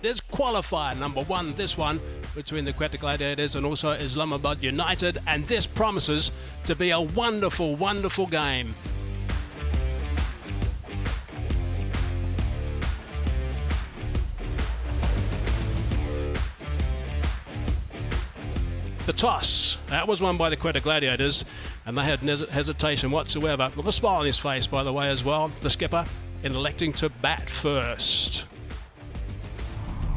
There's qualifier number 1, this one, between the Quetta Gladiators and also Islamabad United, and this promises to be a wonderful, wonderful game. The toss, that was won by the Quetta Gladiators, and they had no hesitation whatsoever. With a smile on his face, by the way, as well, the skipper, in electing to bat first.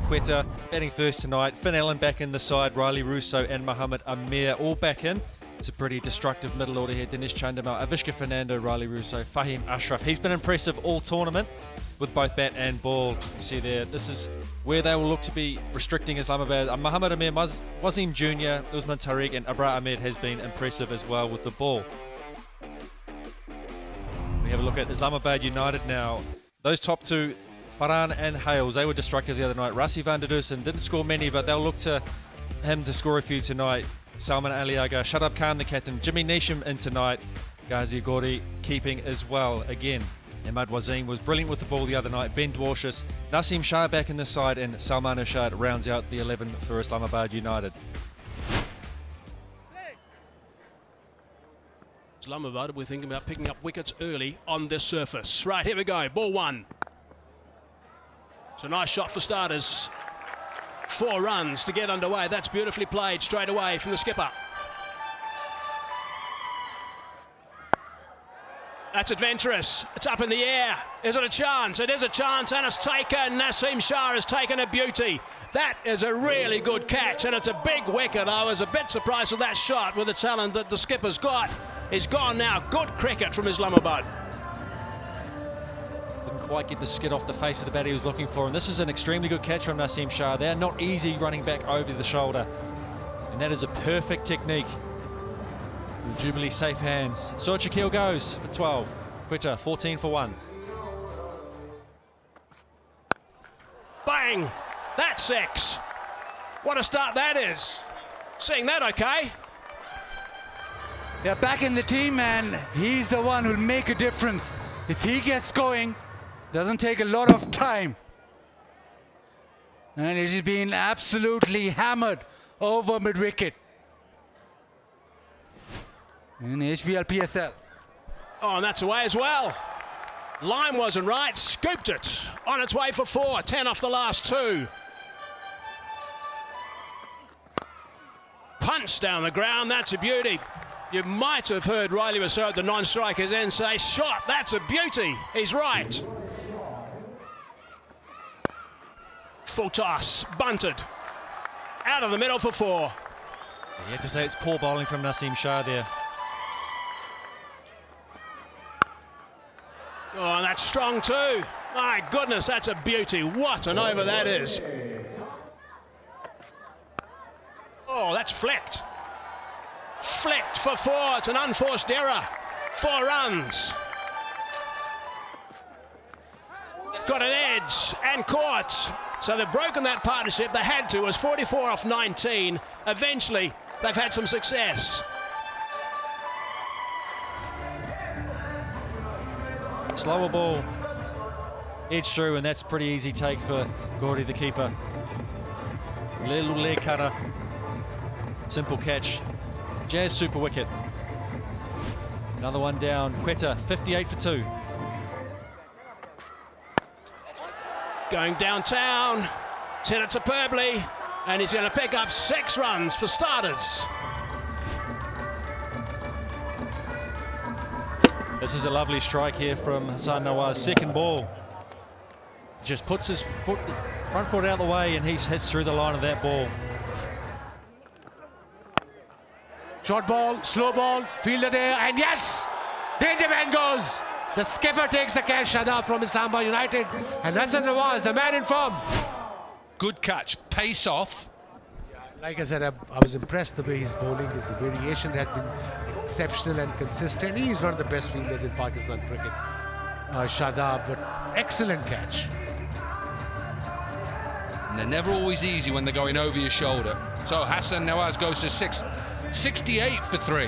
Quetta batting first tonight. Finn Allen back in the side. Riley Russo and Mohamed Amir all back in. It's a pretty destructive middle order here. Dinesh Chandamal, Avishka Fernando, Riley Russo, Fahim Ashraf. He's been impressive all tournament with both bat and ball. You see there, this is where they will look to be restricting Islamabad. Mohamed Amir, Wasim Jr., Usman Tariq and Abra Ahmed has been impressive as well with the ball. We have a look at Islamabad United now. Those top two, Farhan and Hales, they were destructive the other night. Rasi van der Dusen didn't score many, but they'll look to him to score a few tonight. Salman Aliaga, Shadab Khan the captain, Jimmy Neesham in tonight. Ghazi Ghori keeping as well again. Ahmad Wasim was brilliant with the ball the other night. Ben Dwarshus, Nasim Shah back in the side, and Salman Ashad rounds out the 11 for Islamabad United. Islamabad, we're thinking about picking up wickets early on this surface. Right, here we go, ball 1. It's a nice shot for starters. 4 runs to get underway. That's beautifully played straight away from the skipper. That's adventurous. It's up in the air. Is it a chance? It is a chance, and it's taken. Nasim Shah has taken a beauty. That is a really good catch, and it's a big wicket. I was a bit surprised with that shot, with the talent that the skipper's got. He's gone now. Good cricket from Islamabad. Didn't quite get the skid off the face of the bat he was looking for, and this is an extremely good catch from Nasim Shah. They're not easy running back over the shoulder, and that is a perfect technique. Jubilee safe hands. Soch Shakil goes for 12. Quetta 14 for 1. Bang! That's 6. What a start that is. Seeing that okay? They're back in the team, and he's the one who'll make a difference. If he gets going, doesn't take a lot of time. And he's been absolutely hammered over mid-wicket. In HBL PSL. Oh, and that's away as well. Line wasn't right, scooped it. On its way for 4, 10 off the last 2. Punch down the ground, that's a beauty. You might have heard Riley Russo, the non-strikers, then say, shot, that's a beauty. He's right. Full toss, bunted. Out of the middle for 4. You have to say it's poor bowling from Nasim Shah there. Oh, and that's strong too. My goodness, that's a beauty. What an over that is. Oh, that's flicked. Flicked for 4. It's an unforced error. 4 runs. Got an edge and caught. So they've broken that partnership. They had to. It was 44 off 19. Eventually, they've had some success. Slower ball, edge through, and that's a pretty easy take for Ghori, the keeper. Little leg cutter, simple catch. Jazz super wicket. Another one down. Quetta 58 for 2. Going downtown, he's hit it superbly, and he's going to pick up 6 runs for starters. This is a lovely strike here from Hassan Nawaz. Second ball. Just puts his front foot out of the way, and he hits through the line of that ball. Short ball, slow ball, fielder there, and yes! Danger man goes! The skipper takes the catch, Shadab from Islamabad United, and Hassan Nawaz, the man in form. Good catch, pace off. Like I said, I was impressed the way he's bowling. His variation has been exceptional and consistent. He's one of the best fielders in Pakistan cricket, Shadab, but excellent catch. And they're never always easy when they're going over your shoulder. So Hassan Nawaz goes to 68 for 3.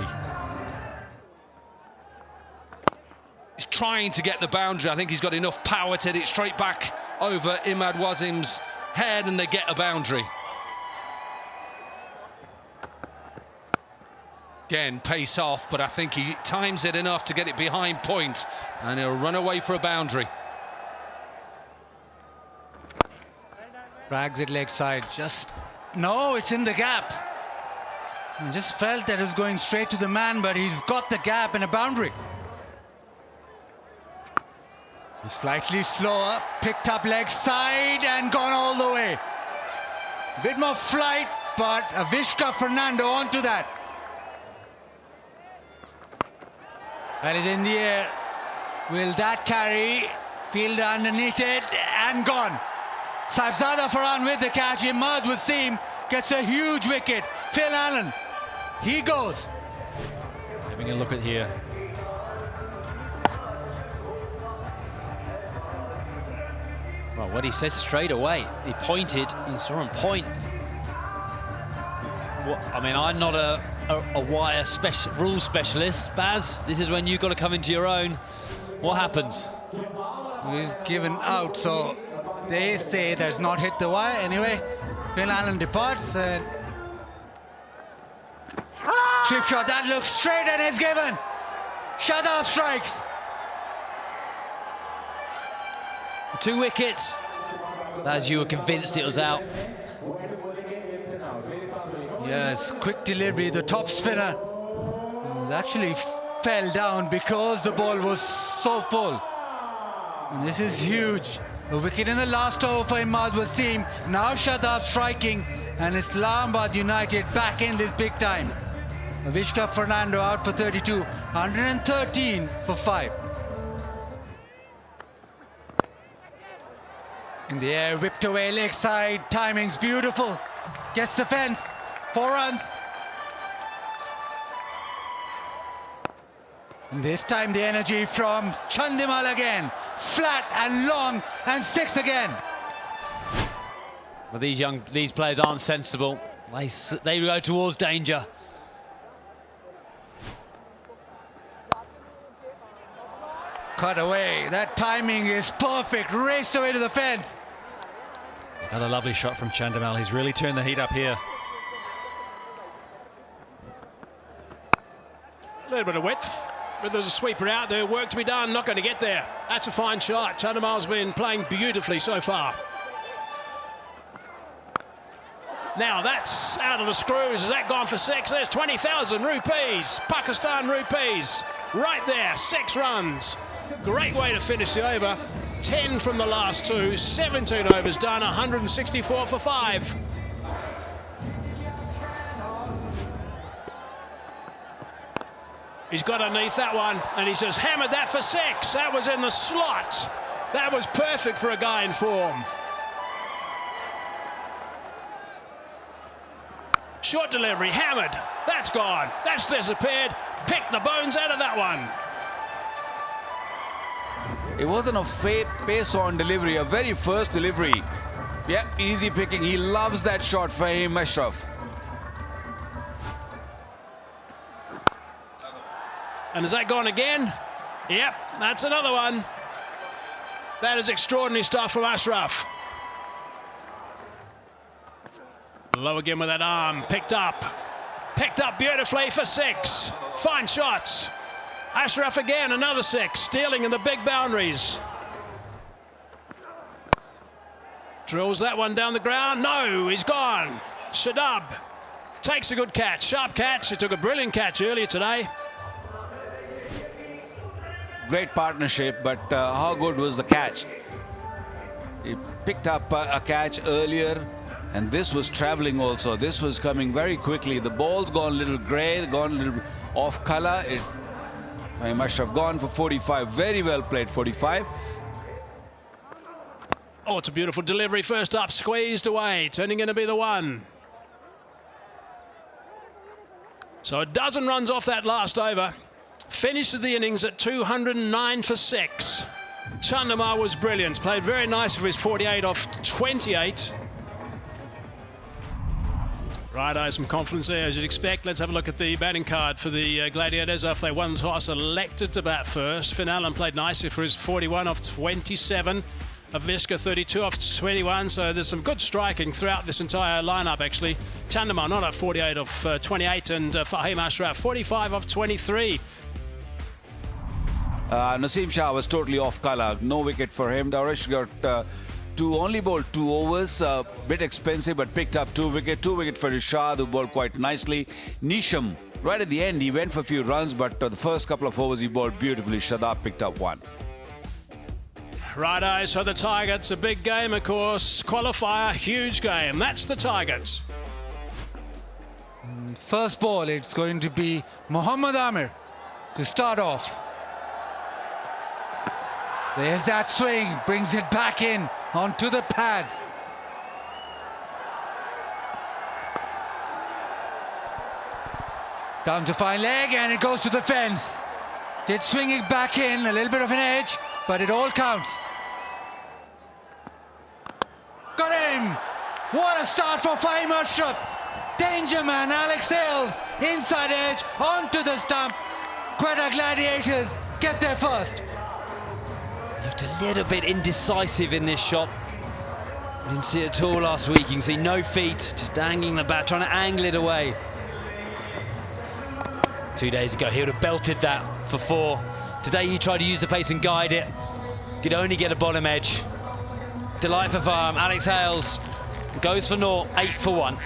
He's trying to get the boundary. I think he's got enough power to hit it straight back over Ahmad Wasim's head and they get a boundary. Again, pace off, but I think he times it enough to get it behind point, and he'll run away for a boundary. Drags it leg side, no, it's in the gap. I just felt that it was going straight to the man, but he's got the gap and a boundary. He's slightly slower, picked up leg side and gone all the way. A bit more flight, but Avishka Fernando onto that. That is in the air. Will that carry? Fielder underneath it and gone. Saibzada Farhan with the catch. Imad Wasim gets a huge wicket. Phil Allen, he goes. Having a look at here. Well, what he said straight away, he pointed, he saw him point. Well, I mean, I'm not a wire rule specialist. Baz, this is when you've got to come into your own. What happens? He's given out, so they say that's not hit the wire. Anyway, Phil Allen departs. Chip shot, that looks straight and is given. Shadab strikes. 2 wickets. As you were convinced it was out. Yes, quick delivery. The top spinner actually fell down because the ball was so full. And this is huge. A wicket in the last over for Imad Wasim. Now Shadab striking, and Islamabad United back in this big time. Avishka Fernando out for 32. 113 for 5. In the air, whipped away leg side. Timing's beautiful. Gets the fence. 4 runs. And this time the energy from Chandimal again. Flat and long, and 6 again. Well, these players aren't sensible. They go towards danger. Cut away. That timing is perfect. Raced away to the fence. Another lovely shot from Chandimal. He's really turned the heat up here. A little bit of width, but there's a sweeper out there. Work to be done. Not going to get there. That's a fine shot. Chandimal's been playing beautifully so far. Now that's out of the screws. Has that gone for 6? There's 20,000 rupees. Pakistan rupees. Right there. 6 runs. Great way to finish the over. 10 from the last 2. 17 overs done. 164 for 5. He's got underneath that one, and he's just hammered that for 6. That was in the slot. That was perfect for a guy in form. Short delivery, hammered. That's gone. That's disappeared. Picked the bones out of that one. It wasn't a pace-on delivery, a very first delivery. Yep, easy picking. He loves that shot for him, Ashraf. And has that gone again? Yep, that's another one. That is extraordinary stuff from Ashraf. Low again with that arm, picked up beautifully for 6. Fine shots. Ashraf again, another 6, stealing in the big boundaries. Drills that one down the ground. No, he's gone. Shadab takes a good catch, sharp catch. He took a brilliant catch earlier today. Great partnership, but how good was the catch? He picked up a catch earlier, and this was traveling also. This was coming very quickly. The ball's gone a little grey, gone a little off color. I must have gone for 45. Very well played, 45. Oh, it's a beautiful delivery. First up, squeezed away, turning in to be the 1. So a dozen runs off that last over. Finished the innings at 209 for 6. Chandimal was brilliant. Played very nice for his 48 off 28. Righto, some confidence there as you'd expect. Let's have a look at the batting card for the Gladiators. After they won the toss, elected to bat first. Finn Allen played nicely for his 41 off 27. Aviska 32 off 21, so there's some good striking throughout this entire lineup actually. Chandamal not at 48 off 28, and Fahim Ashraf 45 off 23. Naseem Shah was totally off colour, no wicket for him. Daurish got only bowled 2 overs, a bit expensive, but picked up 2 wickets. 2 wickets for Rishad, who bowled quite nicely. Nisham, right at the end, he went for a few runs, but the first couple of overs he bowled beautifully. Shadab picked up 1. Righto, so the target's a big game, of course. Qualifier, huge game. That's the target. First ball, it's going to be Mohammad Amir to start off. There's that swing, brings it back in onto the pads. Down to fine leg, and it goes to the fence. Did swing it back in, a little bit of an edge, but it all counts. Got him! What a start for Fahim Ashraf. Danger man, Alex Hales, inside edge, onto the stump. Quetta Gladiators get there first. Looked a little bit indecisive in this shot. We didn't see it at all last week. You can see no feet, just angling the bat, trying to angle it away. 2 days ago, he would have belted that for 4. Today, he tried to use the pace and guide it. Could only get a bottom edge. Delight for Farm. Alex Hales goes for 0, 8 for 1.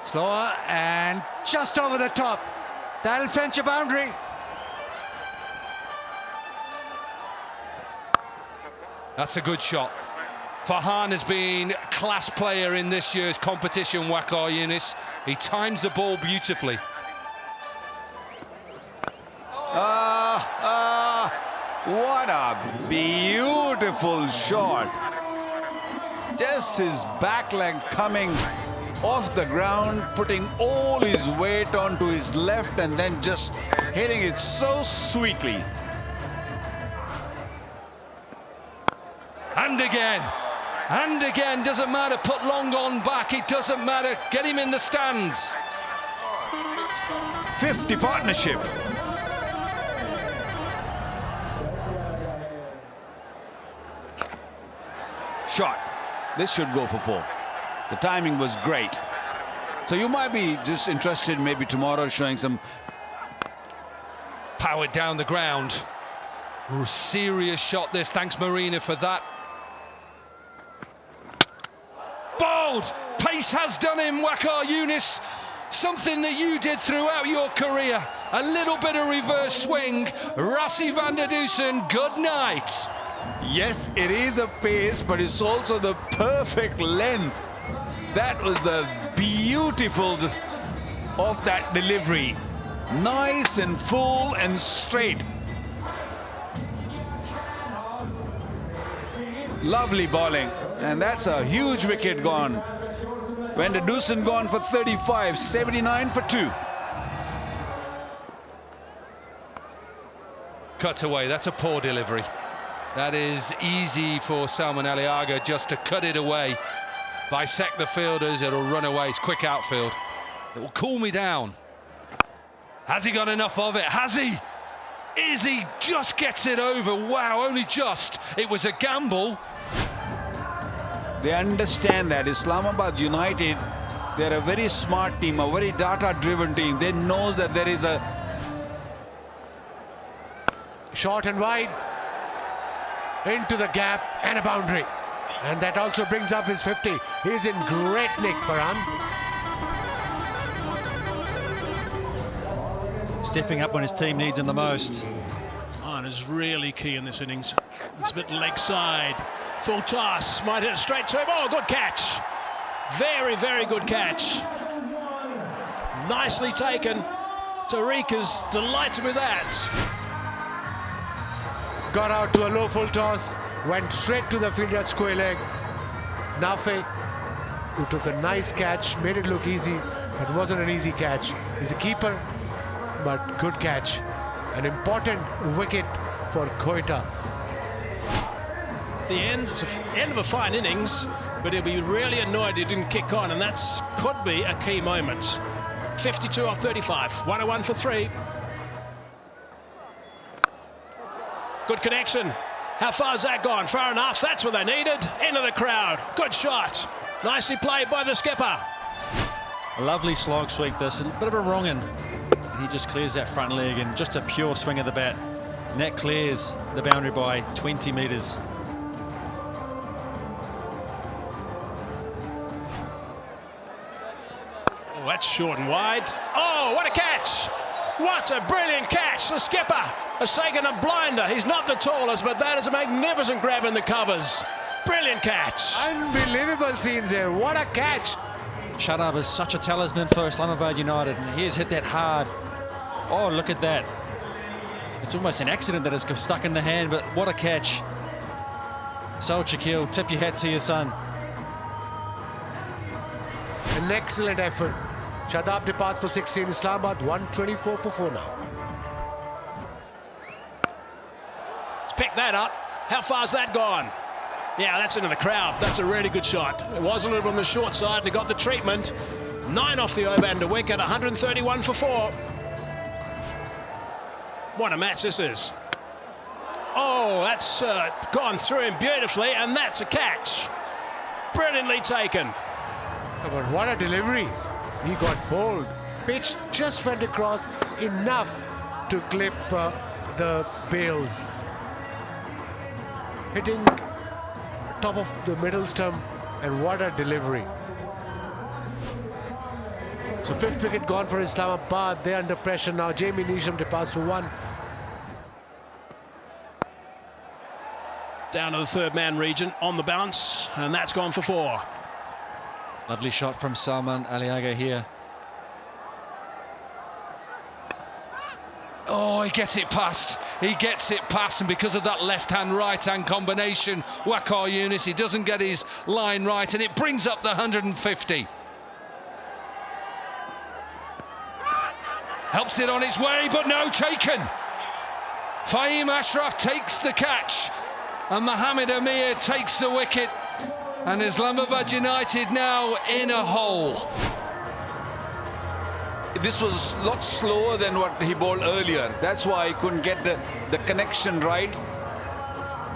Slower and just over the top. That'll fence your boundary. That's a good shot. Farhan has been a class player in this year's competition, Waqar Younis. He times the ball beautifully. What a beautiful shot. Just his back leg coming off the ground, putting all his weight onto his left and then just hitting it so sweetly. And again, doesn't matter, put long on back, it doesn't matter, get him in the stands. 50 partnership. Shot. This should go for 4. The timing was great. So you might be just interested maybe tomorrow showing some Powered down the ground. Ooh, serious shot this, thanks Marina for that. Bold! Pace has done him, Waqar Younis. Something that you did throughout your career. A little bit of reverse swing. Rassie van der Dusen, good night. Yes, it is a pace, but it's also the perfect length. That was the beautiful of that delivery. Nice and full and straight. Lovely bowling. And that's a huge wicket gone. Van der Dusen gone for 35, 79 for 2. Cut away, that's a poor delivery. That is easy for Salman Aliaga just to cut it away. Bisect the fielders, it'll run away. It's quick outfield. It will cool me down. Has he got enough of it? Has he? Is he? Just gets it over. Wow, only just. It was a gamble. They understand that Islamabad United, they're a very smart team, a very data-driven team. They know that there is a Short and wide. Into the gap and a boundary. And that also brings up his 50. He's in great nick, Farhan. Stepping up when his team needs him the most. Farhan is really key in this innings. It's a bit leg side. Full toss, might hit it straight to him. Oh, good catch. Very, very good catch. Nicely taken. Tariq is delighted with that. Got out to a low full toss, went straight to the fielder square leg. Nafi, who took a nice catch, made it look easy, but wasn't an easy catch. He's a keeper, but good catch. An important wicket for Quetta. The end, it's the end of a fine innings, but he'll be really annoyed he didn't kick on, and that could be a key moment. 52 off 35, 101 for 3. Good connection. How far's that gone? Far enough. That's what they needed. Into the crowd. Good shot. Nicely played by the skipper. A lovely slog sweep this, and a bit of a wrong-in. He just clears that front leg and just a pure swing of the bat. And that clears the boundary by 20 metres. Oh, that's short and wide. Oh, what a catch! What a brilliant catch! The skipper has taken a blinder. He's not the tallest, but that is a magnificent grab in the covers. Brilliant catch. Unbelievable scenes here. What a catch. Shadab is such a talisman for Islamabad United, and he has hit that hard. Oh, look at that. It's almost an accident that it's stuck in the hand, but what a catch. So Shaquille, tip your hat to your son. An excellent effort. Shadab departs for 16. Islamabad 124 for 4 now. Let's pick that up. How far's that gone? Yeah, that's into the crowd. That's a really good shot. It was a little on the short side. They got the treatment. 9 off the over-under wicket. 131 for 4. What a match this is. Oh, that's gone through him beautifully, and that's a catch. Brilliantly taken. But what a delivery. He got bowled. Pitch just went across enough to clip the bails. Hitting top of the middle stump, and what a delivery. So 5th wicket gone for Islamabad. They're under pressure now. Jamie Neesham departs for 1. Down to the third man region on the bounce, and that's gone for 4. Lovely shot from Salman Aliaga here. Oh, he gets it past. He gets it past, and because of that left-hand, right-hand combination, Waqar Younis, he doesn't get his line right, and it brings up the 150. Helps it on its way, but no, taken. Fahim Ashraf takes the catch, and Mohamed Amir takes the wicket, and Islamabad United now in a hole. This was a lot slower than what he bowled earlier. That's why he couldn't get the connection right.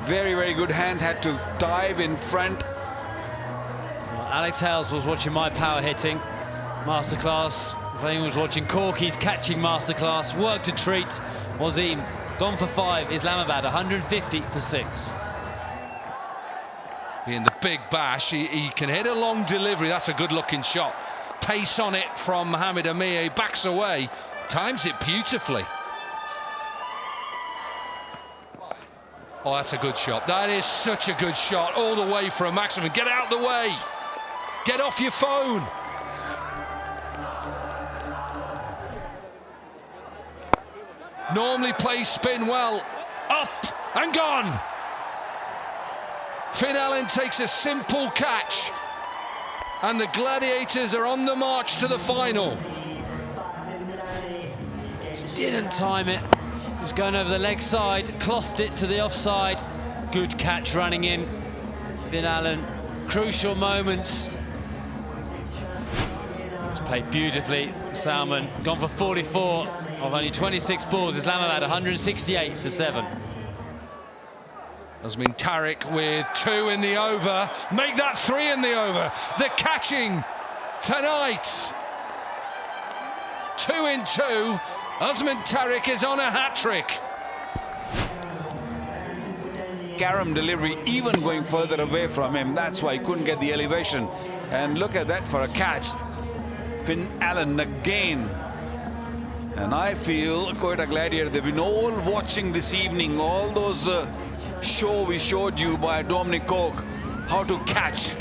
Very, very good hands. Had to dive in front. Well, Alex Hales was watching my power hitting masterclass. Fahim was watching Corky's catching masterclass. Worked a treat. Wasim gone for 5. Islamabad 150 for 6. In the big bash, he can hit a long delivery. That's a good-looking shot. Pace on it from Mohamed Amir. He backs away, times it beautifully. Oh, that's a good shot. That is such a good shot, all the way for a maximum. Get out the way. Get off your phone. Normally plays spin well. Up and gone. Finn Allen takes a simple catch, and the Gladiators are on the march to the final. Just didn't time it. He was going over the leg side, clothed it to the offside. Good catch running in. Finn Allen, crucial moments. It's played beautifully. Salman gone for 44 of only 26 balls. Islamabad 168 for 7. Azmin Tariq with 2 in the over. Make that 3 in the over. The catching tonight. 2 in 2. Azmin Tariq is on a hat-trick. Karam delivery, even going further away from him. That's why he couldn't get the elevation. And look at that for a catch. Finn Allen again. And I feel Quetta Gladiator, they've been all watching this evening, all those show we showed you by Dominic Coke, how to catch.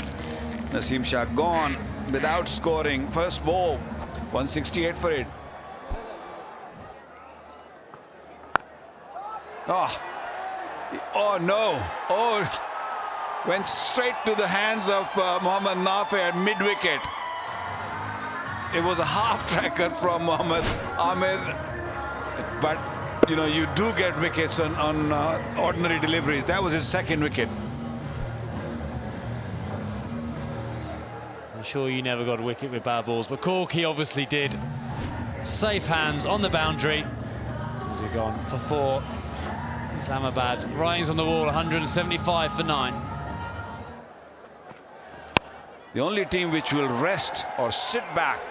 Naseem Shah gone without scoring. First ball, 168 for it. Oh no. Oh, went straight to the hands of Mohammad Nafi at mid-wicket. It was a half-tracker from Mohammad Amir, but you know, you do get wickets on ordinary deliveries. That was his 2nd wicket. I'm sure you never got a wicket with bad balls, but Corky obviously did. Safe hands on the boundary. Has he gone for 4? Islamabad, writings on the wall, 175 for 9. The only team which will rest or sit back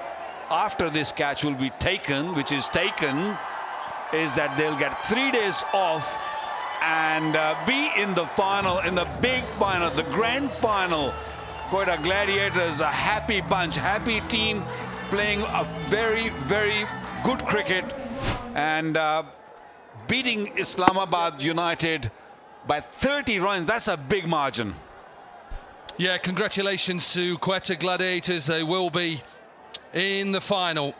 after this catch will be taken, which is taken, is that they'll get 3 days off and be in the final, in the big final, the grand final. Quetta Gladiators, a happy bunch, happy team, playing a very, very good cricket and beating Islamabad United by 30 runs. That's a big margin. Yeah, congratulations to Quetta Gladiators. They will be in the final.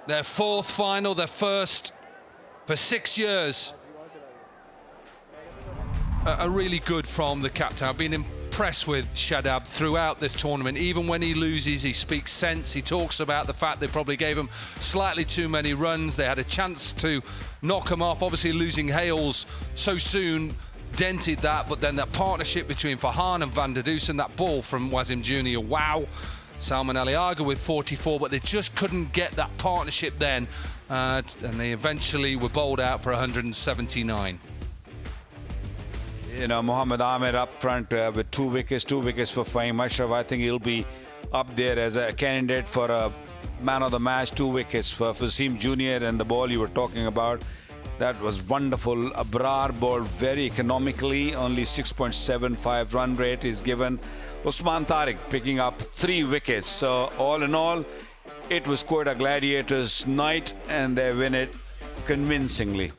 Their 4th final, their first for 6 years. A really good from the captain. I've been impressed with Shadab throughout this tournament. Even when he loses, he speaks sense. He talks about the fact they probably gave him slightly too many runs. They had a chance to knock him off. Obviously, losing Hales so soon dented that, but then that partnership between Farhan and Van der Dusen, that ball from Wasim Jr., wow. Salman Aliaga with 44, but they just couldn't get that partnership then, and they eventually were bowled out for 179. You know, Mohammad Ahmed up front with 2 wickets for Fahim Ashraf. I think he'll be up there as a candidate for a man of the match. 2 wickets for Wasim Jr. and the ball you were talking about. That was wonderful. Abrar bowled very economically. Only 6.75 run rate is given. Usman Tariq picking up 3 wickets. So all in all, it was Quetta Gladiators' night and they win it convincingly.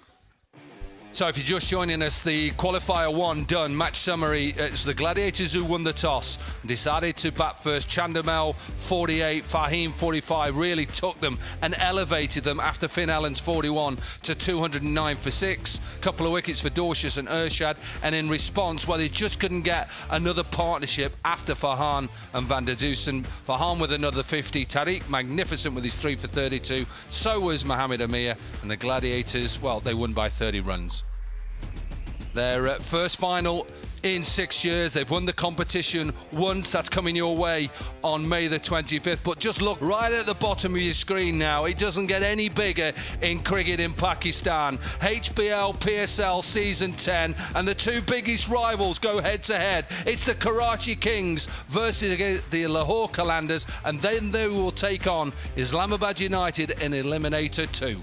So if you're just joining us, the qualifier 1 done, match summary. It's the Gladiators who won the toss, decided to bat first. Chandimal 48, Fahim 45, really took them and elevated them after Finn Allen's 41 to 209 for 6. Couple of wickets for Dorcius and Urshad, and in response, well, they just couldn't get another partnership after Farhan and Van der Dusen. Farhan with another 50, Tariq magnificent with his 3 for 32, so was Mohammad Amir, and the Gladiators, well, they won by 30 runs. Their first final in 6 years. They've won the competition once. That's coming your way on May the 25th. But just look right at the bottom of your screen now. It doesn't get any bigger in cricket in Pakistan. HBL, PSL Season 10, and the 2 biggest rivals go head-to-head. It's the Karachi Kings versus the Lahore Qalandars, and then they will take on Islamabad United in Eliminator 2.